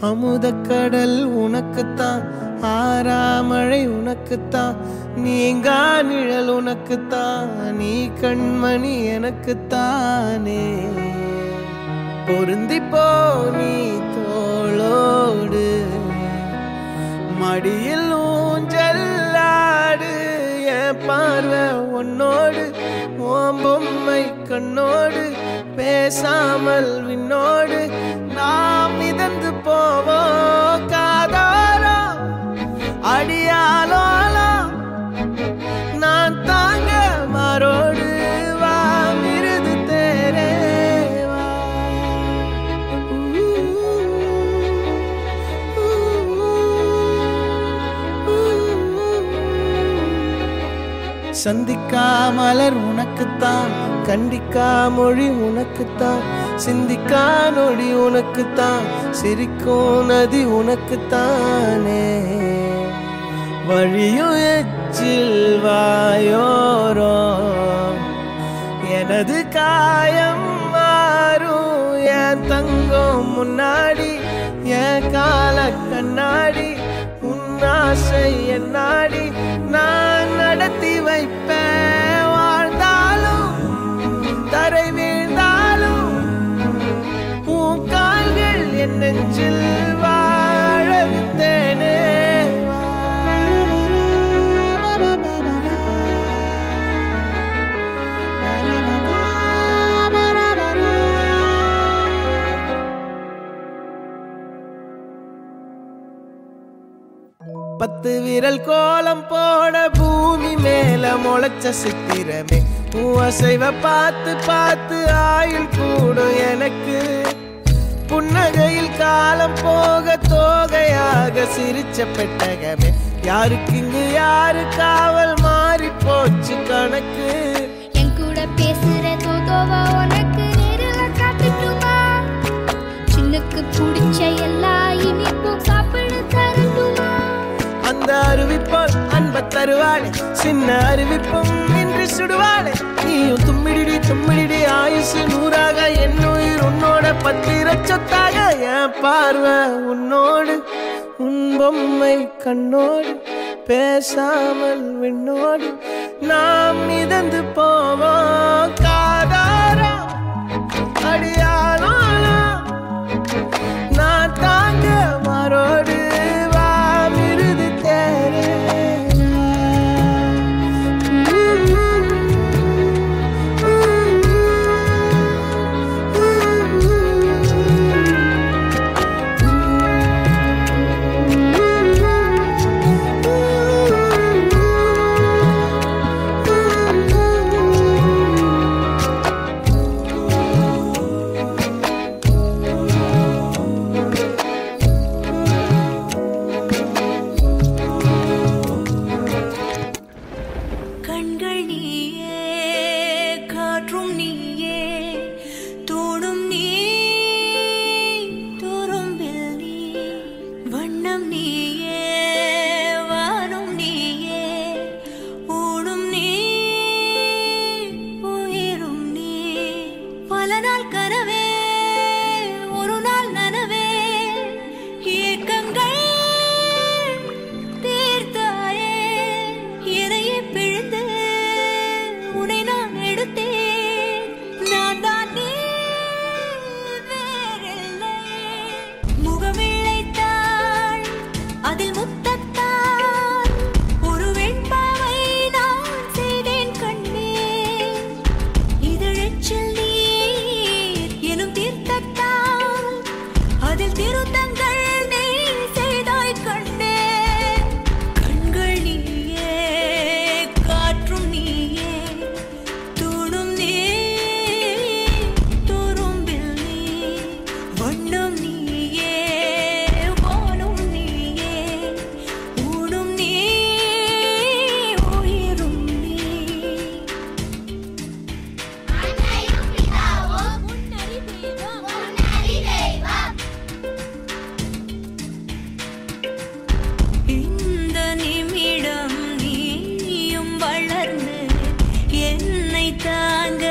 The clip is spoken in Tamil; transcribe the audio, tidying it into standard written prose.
அமுதக்கடல் உனக்குத்தான், ஆறாமழை உனக்குத்தான், நீங்கா நிழல் உனக்குத்தான், நீ கண்மணி எனக்குத்தானே. பொருந்திப்போ நீ தோளோடு, மடியில் ஊஞ்சல்லாடு, என் பார்வை உன்னோடு, ஓம் பொம்மை கண்ணோடு, பேசாமல் விண்ணோடு நாம் மிதந்து போவோம். காதாரோ அடியாலோலோ நான் தாங்க மாறோடு, வா மிருது தேரே வா. சந்திக்கா மலர் உனக்குத்தான், கண்டிக்கா மொழி உனக்குத்தான், சிந்திக்கா நொடி உனக்குத்தான், சிரிக்கும் நதி உனக்குத்தானே. வழியும் எச்சில் வாயோரோ எனது காயம் மாறும், என் தங்கம் முன்னாடி, என் கால கண்ணாடி, உன்னாசை என்னாடி நான் நடத்தி வைப்பேன். வாழ்ந்தாலும் தரை வீழ்ந்தாலும் உன் கால்கள் என் நெஞ்சில் வாழ விட்டேனே. பத்து விரல் கோலம் போட பூமி மேல முளைச்ச சித்திரமே, அசைவ பார்த்து பார்த்து ஆயுள் கூடும் எனக்கு. புன்னகையில் காலம் போக தோகையாக சிரிச்ச பெட்டகமே, யாருக்கு இங்கு யாரு காவல் மாறி போச்சு கணக்கு. என் கூட பேசுற தோதோவா உனக்கு நேரில் காட்டுட்டுமா, சின்னுக்கு பிடிச்ச எல்லா இனிப்பும் சாப்பிட தரட்டுமா. அந்த அறிவிப்பால் அன்ப தருவாளே, சின்ன அறிவிப்பும் இன்றி சுடுவாளே. நீயும் தும்மிடி தும்மிடி ஆயுசு நூறாக, என் உயிர் உன்னோட பத்திர சொத்தாக. என் பார்வை உன்னோடு, உன் பொம்மை கண்ணோடு, பேசாமல் விண்ணோடு நாம் மிதந்து போவோம். காதாரா அடியாலோ நான் தாங்க மாறோடு, வா மிருது தேரே. தாங்க